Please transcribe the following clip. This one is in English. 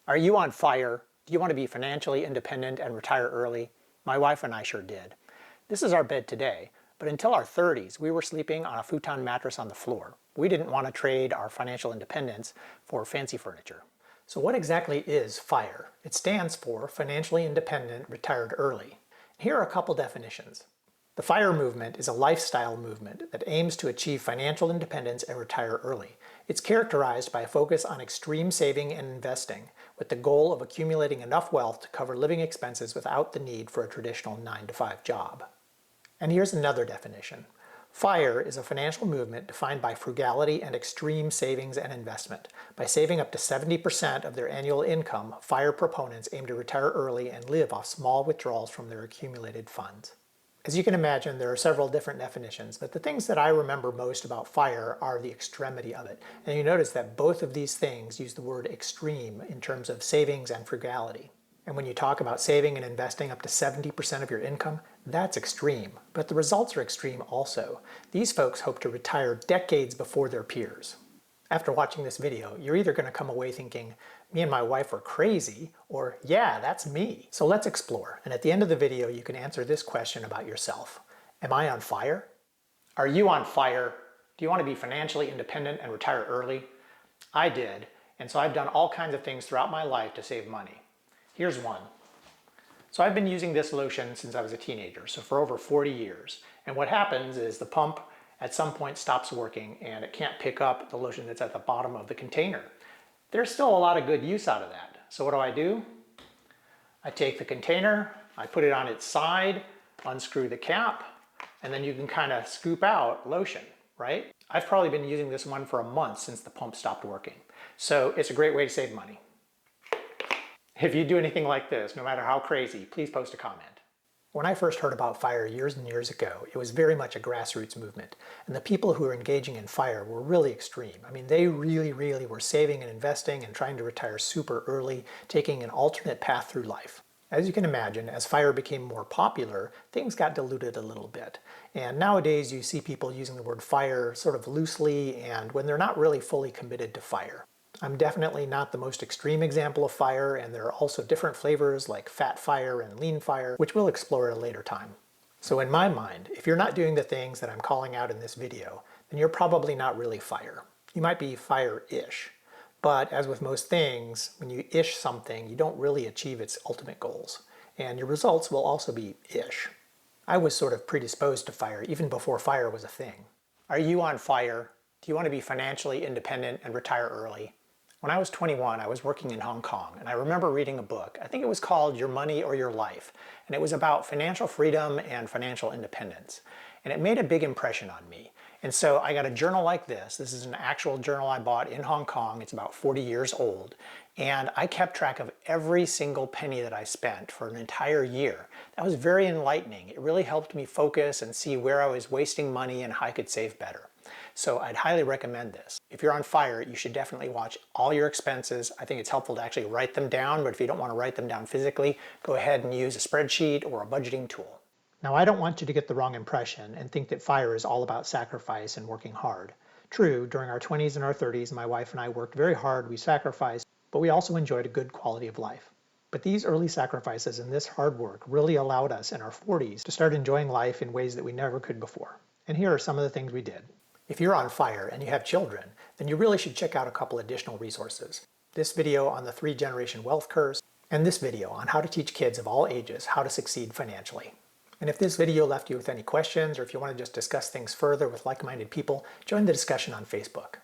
Are you on fire? Do you want to be financially independent and retire early? My wife and I sure did. This is our bed today, but until our 30s, we were sleeping on a futon mattress on the floor. We didn't want to trade our financial independence for fancy furniture. So what exactly is FIRE? It stands for Financially Independent Retired Early. Here are a couple definitions. The FIRE movement is a lifestyle movement that aims to achieve financial independence and retire early. It's characterized by a focus on extreme saving and investing, with the goal of accumulating enough wealth to cover living expenses without the need for a traditional 9-to-5 job. And here's another definition. FIRE is a financial movement defined by frugality and extreme savings and investment. By saving up to 70% of their annual income, FIRE proponents aim to retire early and live off small withdrawals from their accumulated funds. As you can imagine, there are several different definitions, but the things that I remember most about FIRE are the extremity of it. And you notice that both of these things use the word extreme in terms of savings and frugality. And when you talk about saving and investing up to 70% of your income, that's extreme. But the results are extreme also. These folks hope to retire decades before their peers. After watching this video, you're either going to come away thinking, me and my wife are crazy, or yeah, that's me. So let's explore. And at the end of the video, you can answer this question about yourself. Am I on fire? Are you on fire? Do you want to be financially independent and retire early? I did, and so I've done all kinds of things throughout my life to save money. Here's one. So I've been using this lotion since I was a teenager, so for over 40 years. And what happens is the pump at some point stops working and it can't pick up the lotion that's at the bottom of the container. There's still a lot of good use out of that. So what do? I take the container, I put it on its side, unscrew the cap, and then you can kind of scoop out lotion, right? I've probably been using this one for a month since the pump stopped working. So it's a great way to save money. If you do anything like this, no matter how crazy, please post a comment. When I first heard about FIRE years and years ago, it was very much a grassroots movement. And the people who were engaging in FIRE were really extreme. I mean, they really were saving and investing and trying to retire super early, taking an alternate path through life. As you can imagine, as FIRE became more popular, things got diluted a little bit. And nowadays you see people using the word FIRE sort of loosely and when they're not really fully committed to FIRE. I'm definitely not the most extreme example of FIRE, and there are also different flavors like fat FIRE and lean FIRE, which we'll explore at a later time. So in my mind, if you're not doing the things that I'm calling out in this video, then you're probably not really FIRE. You might be FIRE-ish. But as with most things, when you ish something, you don't really achieve its ultimate goals. And your results will also be ish. I was sort of predisposed to FIRE even before FIRE was a thing. Are you on FIRE? Do you want to be financially independent and retire early? When I was 21, I was working in Hong Kong, and I remember reading a book. I think it was called Your Money or Your Life, and it was about financial freedom and financial independence. And it made a big impression on me. And so I got a journal like this. This is an actual journal I bought in Hong Kong. It's about 40 years old. And I kept track of every single penny that I spent for an entire year. That was very enlightening. It really helped me focus and see where I was wasting money and how I could save better. So I'd highly recommend this. If you're on FIRE, you should definitely watch all your expenses. I think it's helpful to actually write them down, but if you don't want to write them down physically, go ahead and use a spreadsheet or a budgeting tool. Now, I don't want you to get the wrong impression and think that FIRE is all about sacrifice and working hard. True, during our 20s and our 30s, my wife and I worked very hard, we sacrificed, but we also enjoyed a good quality of life. But these early sacrifices and this hard work really allowed us in our 40s to start enjoying life in ways that we never could before. And here are some of the things we did. If you're on FIRE and you have children, then you really should check out a couple additional resources. This video on the 3-generation wealth curse, and this video on how to teach kids of all ages how to succeed financially. And if this video left you with any questions, or if you want to just discuss things further with like-minded people, join the discussion on Facebook.